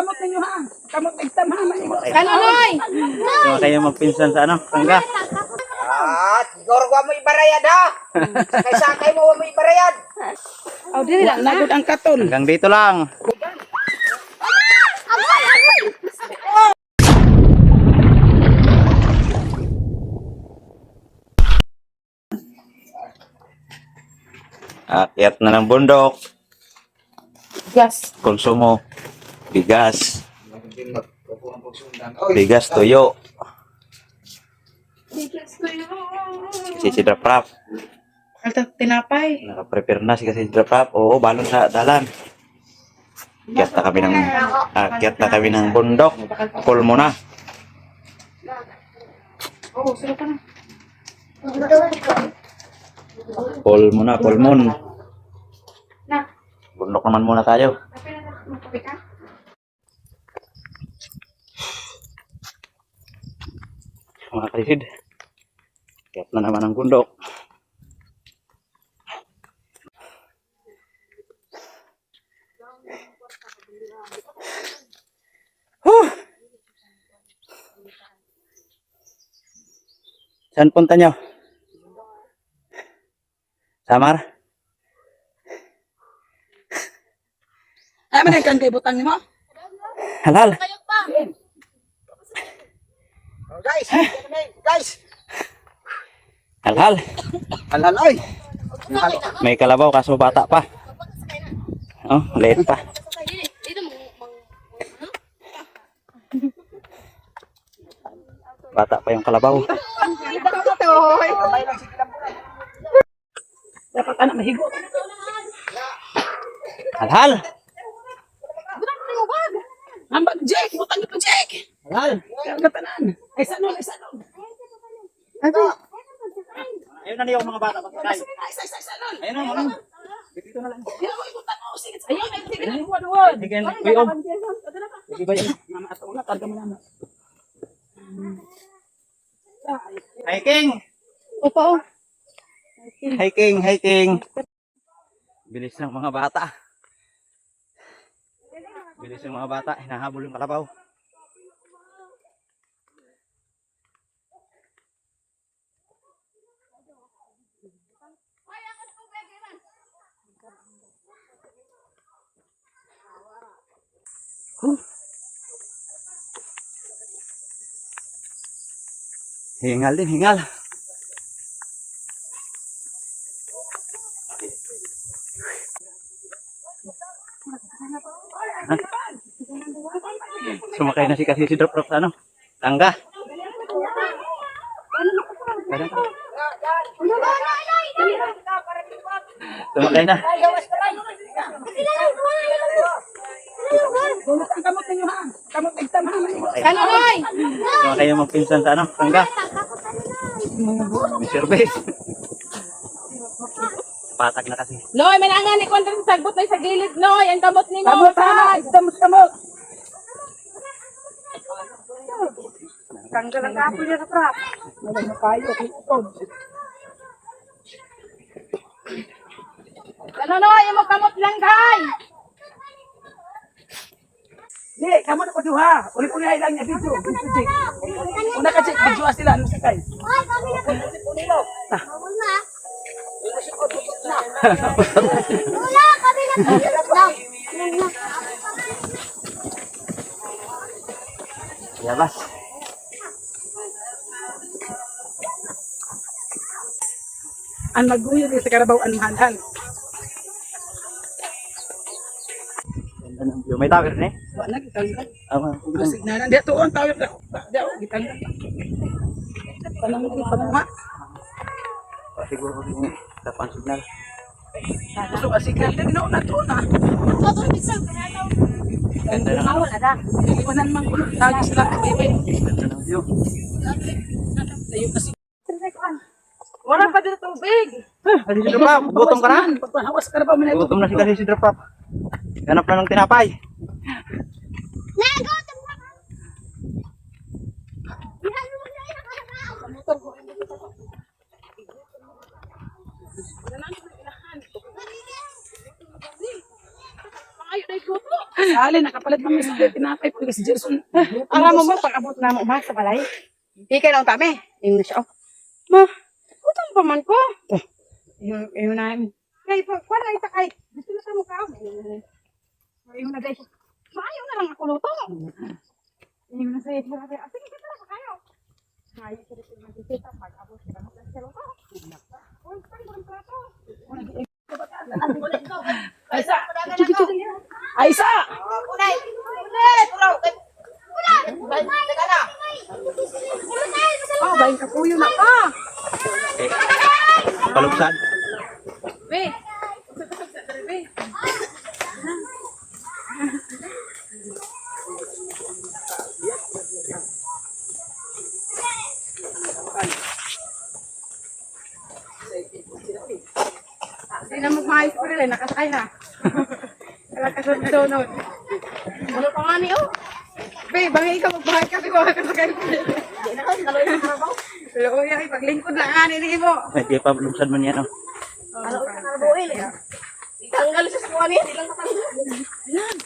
Kamot ninyo ha. Kamot exam ha. Kanonoy! So, kayo magpinsan sa ano? Tangga. Siguro ko mo ibarayad ha. Sakay mo mo ibarayad. Oh, dili lang. Nagod ang katon. Hanggang dito lang. Akyat na ng bundok. Yes. Konsumo. Bigas. Bigas tuyo. Si Sidraprap. Kaltang tinapay. Naka-prepare na si Sidraprap. Oo, balon sa dalan. Akyat na kami ng bundok. Call mo na. Oh, sino ka na? Call mo na, call mo. Na. Bundok naman muna tayo. Magkapit ka? Mga kalisid. Akyat na naman ang bundok. Saan punta nyo? Samar? Ay, man kang kay butang nimo. Halal? Guys. Halal? Alaloy. May kalabaw kaso bata pa. Oh, late pa. Bata pa yung kalabaw. Dapat anak mahigo. Halal? Ambag Jake, butang ko Jake. Halal? Kagatanan. Ay sanon, ay sanon. Ayun na yung mga bata pa. Ay sanon. Ayun na, ayun. Dito na lang. Ayaw ko ibutang mo. Sige, ayaw na. Sige na, duwan. Sige, kuyo. Sige ba yun? Mama at una, karga mo naman. Hiking! Opo. Hiking! Bilis ng mga bata. Bilis ng mga bata. Hinahabol yung kalabaw. Hingal din, hingal. Sumakay na si Sidraprap sa ano? Tangga. Sumakay na. Ang kamot ninyo ha. Kamot exam ha. Kanonoy! So, kayo magpinsan sa ano? Tangga. May service. Patag na kasi. Noy, manangan ni Kwan rin sagbot na sa gilid, Noy. Ang kamot ni mo. Kamot ha. Kamot. Tanggal ang kapo niya sa trap. Malang na kayo. Kitod. Kanonoy, mo kamot lang, kay. Di, kamot ako duha. Uli-uli ay lang niya video. Video Jake. Una ka Jake, video sila. Ano sakay? Wala, kami na lang. Yabas. Ang maguyo din sa Karabaw ang mahal. May tawag rin eh. Wala, gitanggal. Ang Signalan. Di, tuon, tawag. Di, gitanggal. Panangha. siguro yung tapan signal. Gusto ka signal. Di, no, na tuon ha. Ganda naman. Iwanan mang ulo. Tagis lang. Ganda ng view. Layo kasi. Wala pa dito tubig. Kasi Sidraprap, gutom ka na. Pagpahawas ka na ba? Gutom na si Sidraprap. Ganap na ng tinapay. alin, nakapalit kami sa tinapay. Pag si Jerson. Alam mo pag-abot na mo sa balay. Ika na kami. Yung na siya. Ma, utang pa man ko. Yung na. Kay, wala ita kay. Gusto na sa mukha. Yung na guys. Maayo na lang ako luto. Yung na sa'yo. Sige, kita na kayo. Maayo sila sila magkikita. Pag-abot sila magkikita. Aisa! Aisa! Kunay! Kunay! Tulaw! Teka na! Oh, bayin ka puyo na pa. Palugsan. Weh. Hindi na magmahis pa rin, nakasakay na. Kalakasunod. Ano pa nga niyo? Be, bangin ka magbahay ka, di ba? Kasakay pa rin. Hindi na kasi, kaloy ng karabaw. Luya, paglingkod lang nga ni mo. Hindi pa palugsan man yan. Oh. Ano ka karabuil eh? Itanggal sa suwa niya, di lang katanggal. Ayan.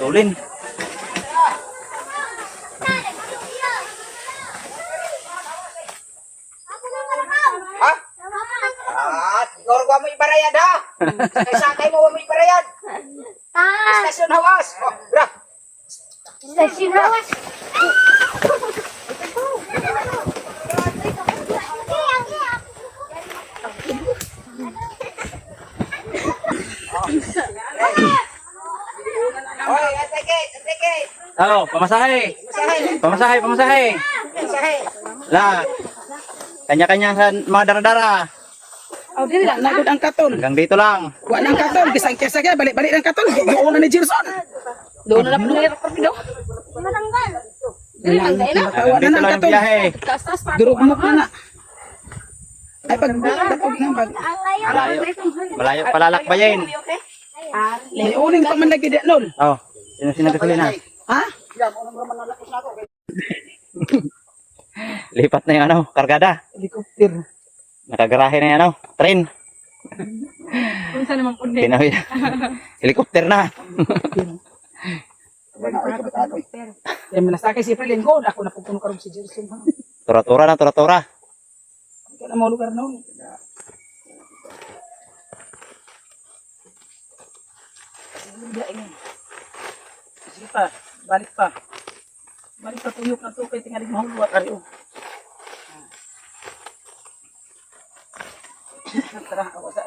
Tulin. Ha? Siguro ko mo ibarayad ha? Sakay mo mo ibarayad. Stasyon hawas. Oh, bra. Station Hawas. Hoy, atake. Oh, pamasahe. Pamasahe, pamasahe. Sahe. La. Kanya-kanya sa mga dara-dara. Oh, dili lang. Nagod ang katon. Hanggang dito lang. Wa ng katon. Kisang-kisa kaya. Balik-balik ng katon. Doon na ni Jerson. Doon na po nila kapido. Malanggan. Dili lang dahil na. Wa Hanggang na dito ng lang yung katon. biyahe. Kastas pa. Durog mo na na. Ay, pag dapog na pag. Ang layo. Malayo palalakbayin. May uling pa man lagi di nol. Oh, sino kasuli na? Ha? Lipat na yung ano, kargada. Helicopter. Nakagarahe na yung ano, train. Kung saan naman kundi. Pinawi. Helicopter na. Yan manasakay si April Linggo. Ako na pupuno karong si Jerson. Tura-tura na, tura-tura. Kaya na mga lugar noon. Sige pa, balik pa. Balik pa tuyok na to kay tingali mahulwa kari o. Tara, kawasa.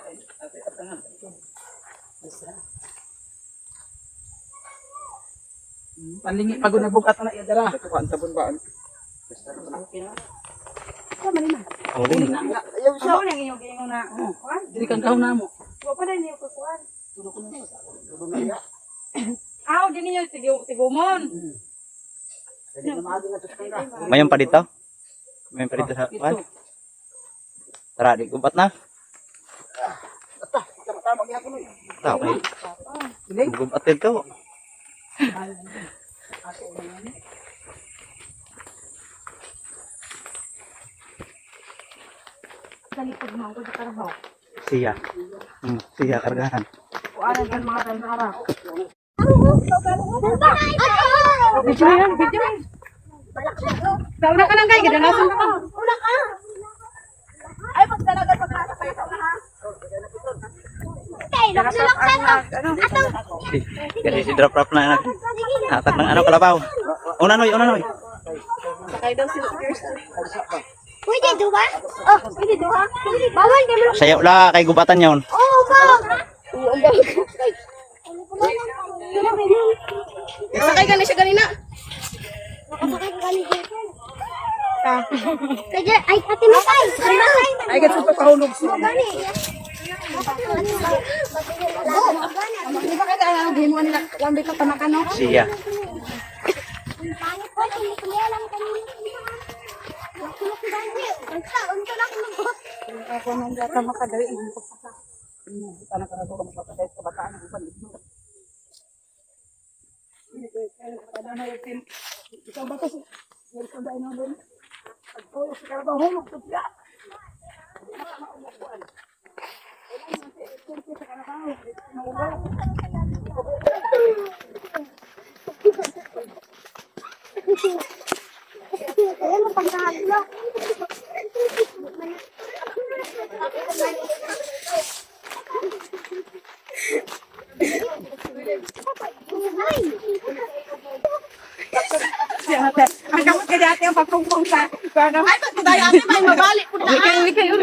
Palingi pagod na bukat na iya dara. Ito kan sabon ba? Uling. Ayaw nang iyong gingon na. Dili kang kahon namo. Wa pa na niyo kukuan. Aw, di niyo tigumon. Mayon pa dito? Mayon pa dito sa kuan? Tara, di kumpat na. Tao kay. Kumpat dito. Salipod mo ko sa karabaw. Siya. Siya kargahan. Kuanan kan mga tandara. Ato! Video yan, video yan. Sauna ka lang kay, gidanasan ka. Una ka! Ay, pag talaga kayo ha. Okay, laksa-laksa ka! Atong! Kasi si drop na hatak ng ano kalabaw. Una noy, una noy. Sakay daw si Pwede duha? Oh, pwede duha? Bawal, di mo. Sayaw la kay gubatan yon. Oo ba? Sakay ka na siya ganina. Nakasakay ka ni Jason. Kaya, ay, ate Matay! Ay gatsa pa kahulog siya. Gani! Di ba kaya ang gimo nila lambi ka panakan no? Siya. Pangit po, hindi ko niya alam kanina. Nakulok ba niya? Basta, unto na kulubot. Ako nang gata makadali ang pagpapa. Tanang ka na ko magpapatay sa bataan ng paligid. Ikaw ba kasi? Welcome dahil nung Pagtulog sa kalabaw, hulog to siya. Ayan, mapagkakalo. Ang gamot ka dati ang pagpungpong sa... Ay, ba't tayo ate may mabalik po na? Uwi kayo.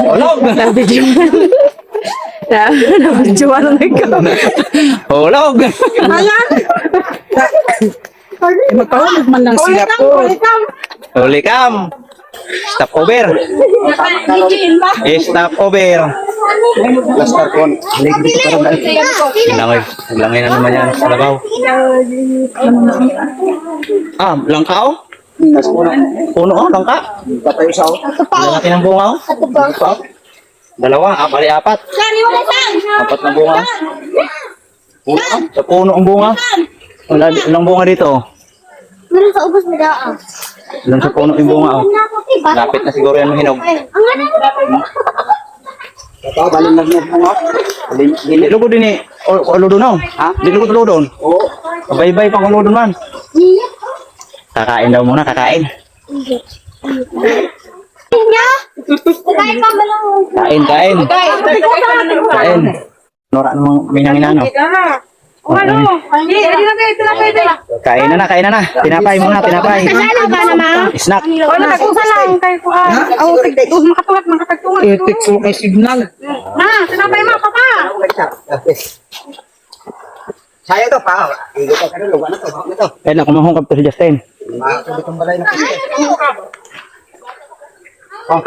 Hulog! Hulog! Magpahulog man lang sila po. Huli kam! Stop over! Stop over! Plaster kon. Langay na naman yan sa labaw. Langka oh? Puno oh, langka. Patay sa Lalaki ng bunga oh. Dalawa, bali apat. Apat na bunga. Puno, sa puno ang bunga. Ilang bunga dito oh. Meron sa ubos na daan. Ilang sa puno yung bunga oh. Lapit na siguro yan mahinog. Ang ano? Ito, baling nagnog mo nga. Dilugo din eh. O ludo na oh. Ha? Dilugo tuludon. Oo. Bye-bye pang uludon man. Kakain daw muna, kakain. Niya? Kaya pa malawag. Kain. Kain. Nora namang minangina no. Kain na na. Tinapay muna, tinapay. Ano ba naman? Snack. Nagkusa lang kayo ko. Makatagtungan. Etik mo kay signal. Na, sinapay mo, papa. Saya to pa. Igo ka ano, lugar na to. Ano to? Kaya na, kumahungkap to si Justin. Makakabit ang balay na kasi. Oh.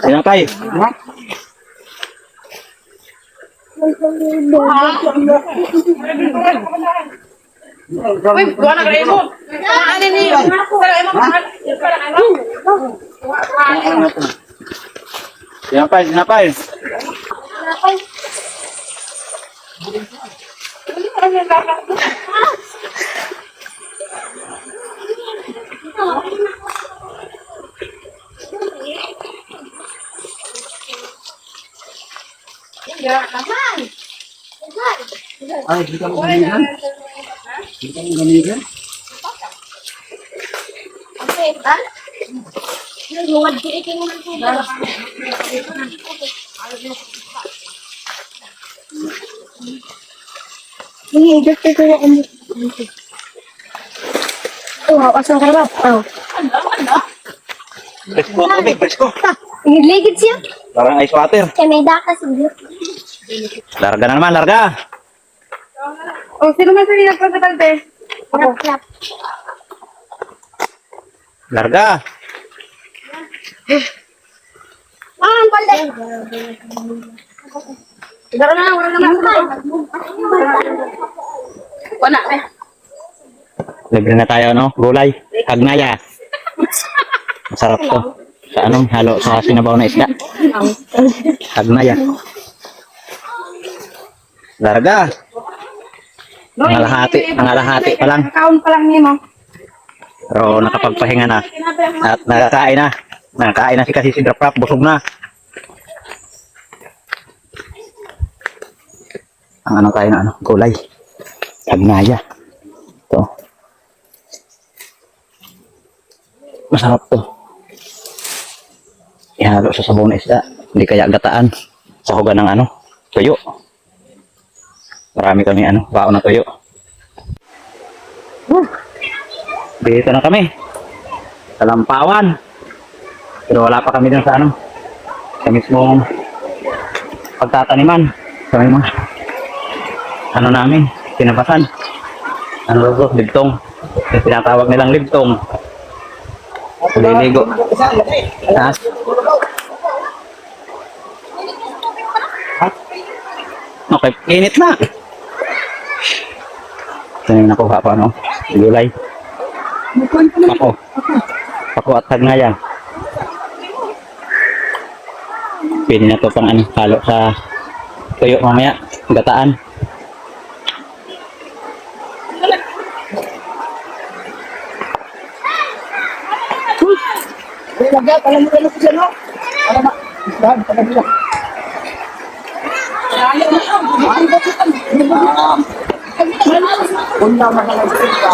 Tinapay. Uy, gawa na kayo mo. Ano niyo? Tinapay. Ay, di ka mo gamigan? Di ka mo gamigan? Okay, ba? Luwad ko iking mo ng wow, asal karap. Oh. Presko, tubig, presko. Ligid siya. Parang ice water. Kaya may dakas siguro. Larga na naman, larga. Oh, sino man sa nagpagkatalbe? Ako, clap. Larga. Ang palde. Siguro na, wala naman. Wala eh. Libre na tayo, no? Gulay. Hagnaya. Masarap to. Sa anong halo sa sinabaw na isda. Hagnaya. Larga. Nangalahati pa lang. Kaon pa lang niyo mo. Pero nakapagpahinga na. At nakakain na. Nakakain na si kasi si Draprap. Busog na. Ang ano tayo na ano? Gulay. Hagnaya. Ito. Masarap to. Ihalo sa sabaw na isda. Hindi kaya gataan. Sa huga ng ano? Tuyo. Marami kami ano, bao na tuyo. Dito na kami. Sa Lampawan. Pero wala pa kami dun sa ano. Sa mismong pagtataniman. Sa mga ano namin, pinapasan. Ano to? Libtong. Yung tinatawag nilang libtong. Liligo. Ha? Okay, init na. Ito yung nakuha pa, no? Gulay. Pako. Pako at hagnaya. Pwede na to pang ano, halo sa tuyo mamaya. Gataan. Lagyan, alam mo na siya, no? Para ma... Dahil, taga nila. Una makalagay ka.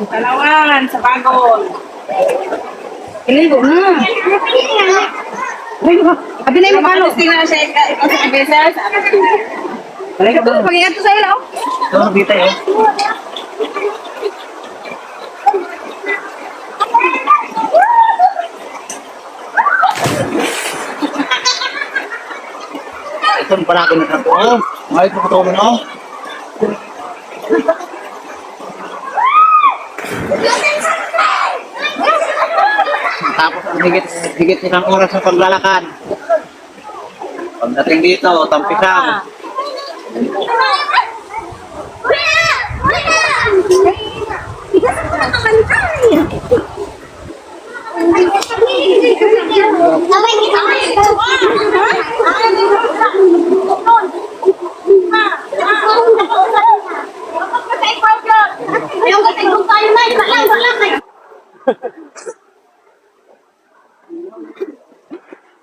Talawan sa bagol. Iligo na. Abi na yung malo. Tingnan na siya ikaw sa kabisa. Ito, pag-ingat ko sa ilaw. Ito, nabita yun. Ito, parang ako nagkakuha. Mahit mo ko na. Tapos ang higit isang oras sa paglalakad. Pagdating dito, tampisang.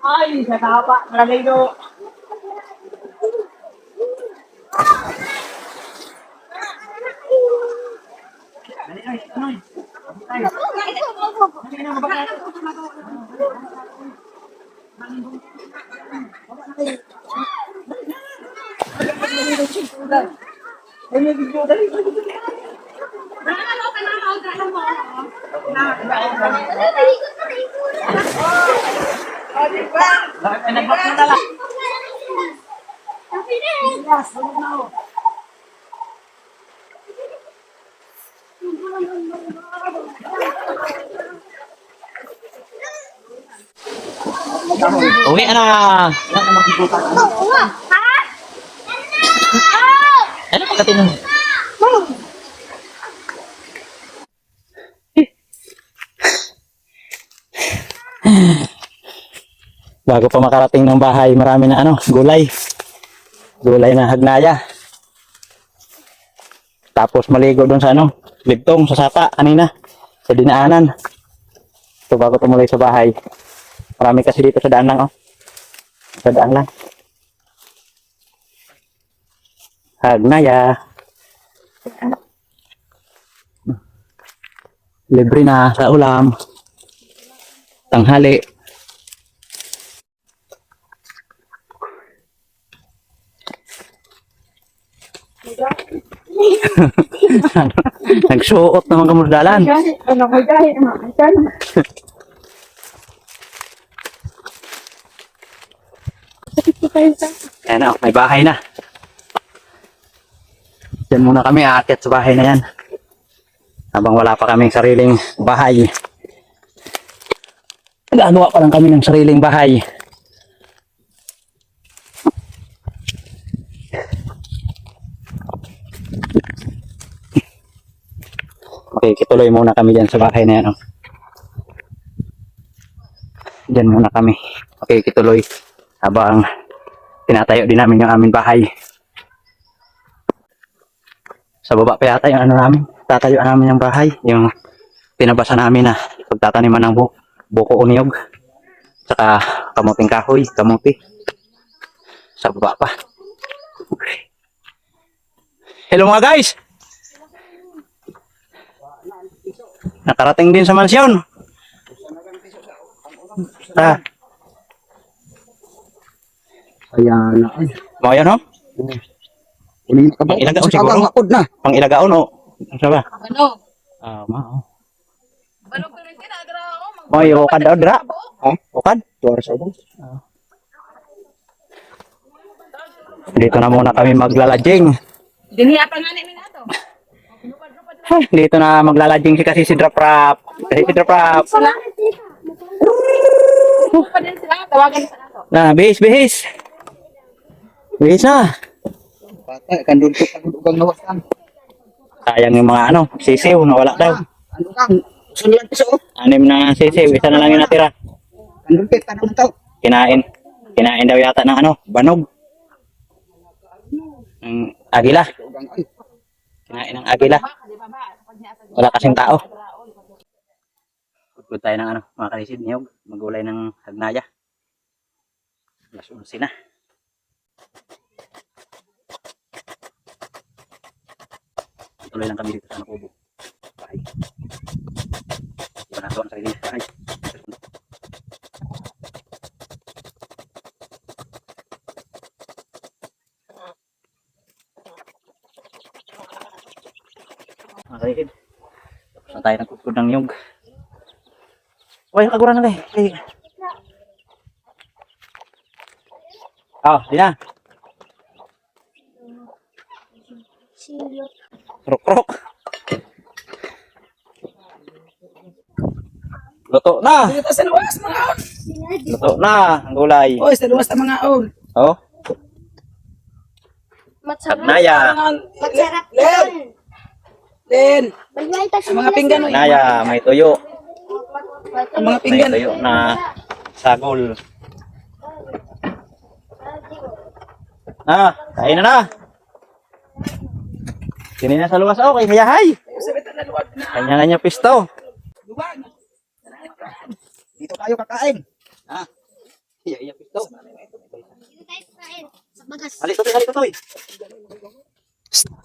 Ay, sa tapa. Maraming do. Uwi na! Ano pagkatin mo? Bago pa makarating ng bahay, marami na ano, gulay. Gulay na hagnaya. Tapos maligo doon sa ano, ligtong sa sapa kanina, sa dinaanan. So bago tumuloy sa bahay. Marami kasi dito sa daan lang, oh. Sa daan lang. Hagnaya. Libre na sa ulam. Tanghali. Nagsuot naman kamurdalan. Ano ko dahil? Ayan na, may bahay na. Diyan muna kami, aakyat sa bahay na yan. Habang wala pa kaming sariling bahay. Nagagawa pa lang kami ng sariling bahay. Okay, kituloy muna kami dyan sa bahay na yan. Oh. Dyan muna kami. Okay, kituloy. Habang tinatayo din namin yung aming bahay. Sa baba pa yata yung ano namin. Tatayo namin yung bahay. Yung pinabasa namin na pagtataniman ng buko o niyog. Saka kamuting kahoy, kamuti. Sa baba pa. Okay. Hello mga guys! Nakarating din sa mansyon. Ayan na. Ay, Mo yan, no? kunin ka ba? Ang ilagaon Kasi siguro. abang makod na. Pang ilagaon, no? Ano ba? Ano? Mao. Balog ko rin kinagra ako. Moy, ukad daw, dra. Ha? Ukad? Tuwara sa abang. Dito na muna kami maglalajing. Diniya pa nga namin na to. Dito na maglalajing kasi si Draprap. Kasi si Draprap. Pa din sila. Tawagan sa ato. Na, bihis, bihis. Bihis na. Patay, kandun ko pag-ugang nawasan. Sayang yung mga sisiw, nawala daw. Ano kang? Gusto nilang piso? 6 na sisiw, isa na lang yung natira. Kandun ko, tanong na tao. Kinain. Kinain daw yata ng banog. Ng agila. Ugang ay. Kinain ng agila. Wala kasing tao. Pagod tayo ng mga kalisid niyog. Magulay ng hagnaya. Alas 11 na. Tuloy lang kami dito sa Kubo. Bahay. Iba na ito ang sarili. Bahay. Mga kalisid. Tapos na tayo ng kukod ng niyog. Uy, nakaguran na kayo. Di na. Silyo. Krok-krok. Luto na. Dito sa luwas, mga aon. Luto na ang gulay. Oy, sa luwas ng mga aon. Oh, Masarap. hagnaya. Masarap Len. yun. Len. Bagay tayo Ang mga pinggan, oy. Hagnaya, may tuyo. Ang mga May pinggan. tuyo na sagol. Kain na na. Sini na sa luwas kay Hayahay. Sa betan na luwag na. Kanya-kanya pisto. Luwag. Dito tayo kakain. Ha? Iya, pisto. Dito tayo kain. Sa bagas. Hali tutoy.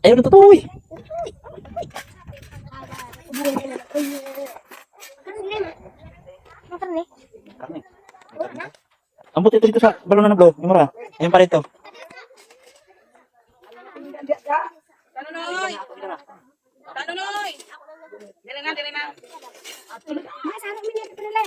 Ayun tutoy. Karne. Kami. Ang buti dito sa balon na blow. Yung mura. Ayun pa rito. Tanonoy! Tanonoy! Dili na, dili na. Masarap mo nito pala.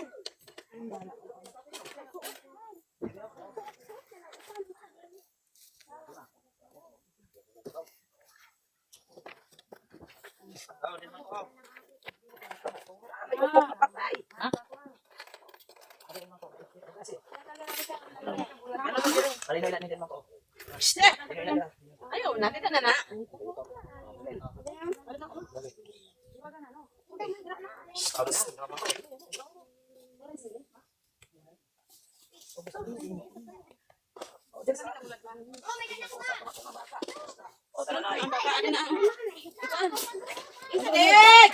Ayaw, natin na na. Isdik!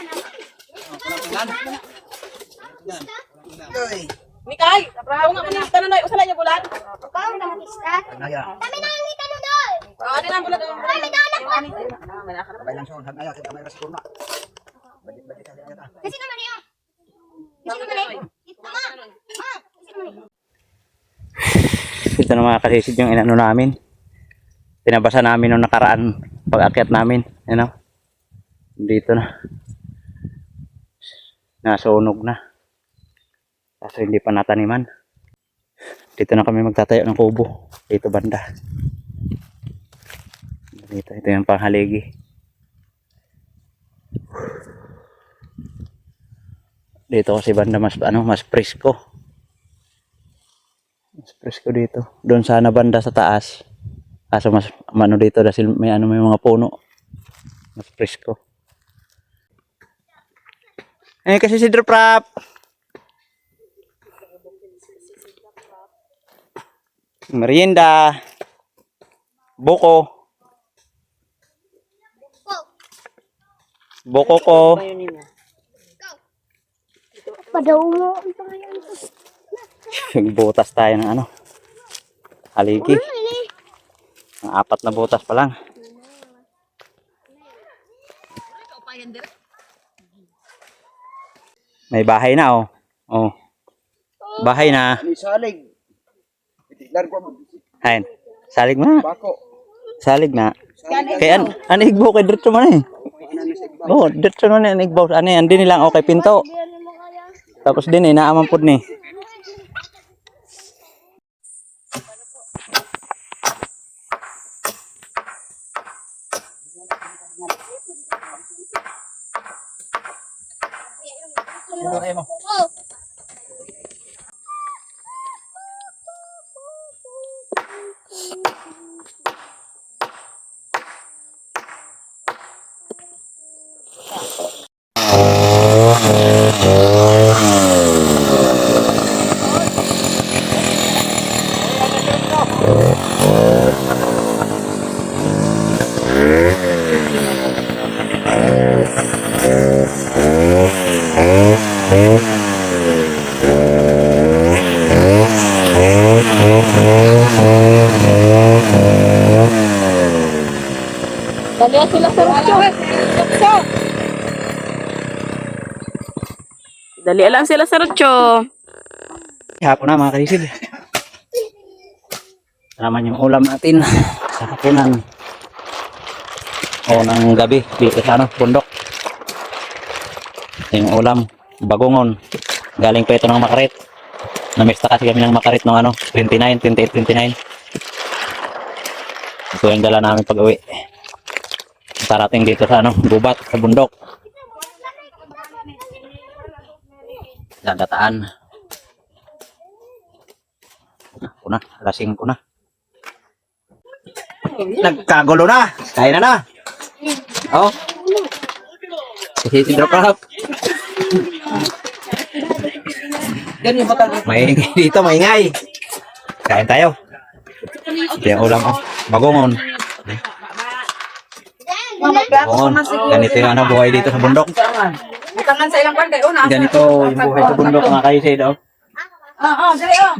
Mikay, trabaho nga man tanonoy, usa lang yung bulan. Ikaw na mag-isa. Hagnaya. Kami na ang italo doon. Ano lang bulan. Kami na anak ko. Sabay lang siya. Hagnaya. Kita may rasikon na. Balik tayo na. Kasi naman yun. Kasi naman yun. Ito nga. Kasi naman yun. Ito na mga kalisid yung inano namin. Pinabasa namin nung nakaraan pag-akyat namin. Dito na. Nasunog na. Kaso hindi pa nataniman. Dito na kami magtatayo ng kubo. Dito banda. Ito yung panghaligi. Dito kasi banda mas presko. Mas presko dito. Doon sana banda sa taas. Kaso mas dito dahil may mga puno. Mas presko. Kasi si Draprap. Merienda. Buko. Buko ko. Padaw mo. Ang pangalan ko. Butas tayo ng haligi. Ang 4 na butas pa lang. May bahay na Oh. Bahay na. Ani salig. Itiglar ko. Ayan. Salig na. Bako. Salig na. Kaya ano igbo kay diretso man eh. Oh, diretso man ang igbo. Ano yan, din nilang okay pinto. Tapos din eh, naaman po ni. Dalihan sila sa radyo. Dali lang sila sa radyo. Hapon na mga kaisid. Naman yung ulam natin sa hapunan. O ng gabi dito sa bundok. Yung ulam, bagongon. Galing pa ito ng Makarit. Namista kasi kami ng Makarit ng 28, 29. Ito yung dala namin pag uwi. Parating dito sa gubat, sa bundok. Dadataan. Ako na, lasing ko na. Nagkagulo na. Kaya na. Oh. Si drop up. Maingay dito, maingay. Kain tayo. Ito yung ulam ko. Bagongon. Bagongon. Ganito yung buhay dito sa bundok. Butangan sa ilang kwan kayo na. Ganito yung buhay sa bundok mga kaisid. Oh. Dali oh.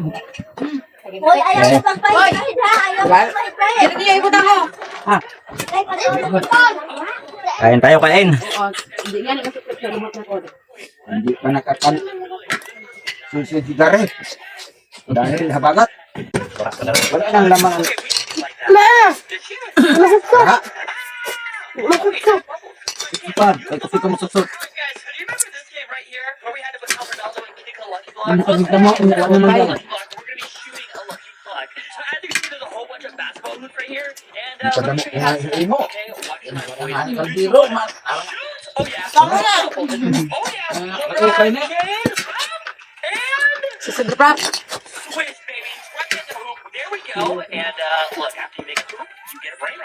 Hoy, ayaw ko pagpahit. Ayaw ko pagpahit. Dali yung ibutang mo. Kain tayo, kain. Hindi nga nakasukot sa lumot na ko. Hindi pa nakatan. Susi sigaret. Dahil habagat. Wala nang lamang. Ha? Ipad, ay kasi ka masusot. Ano ka dito mo? Ano naman lang? Padamo ko nga yung mo. Ang biro, man. Tama na! Okay na. Susunod pa. Quiz, baby. Right in the hoop. There we go. And look, after you make a hoop, you get a break.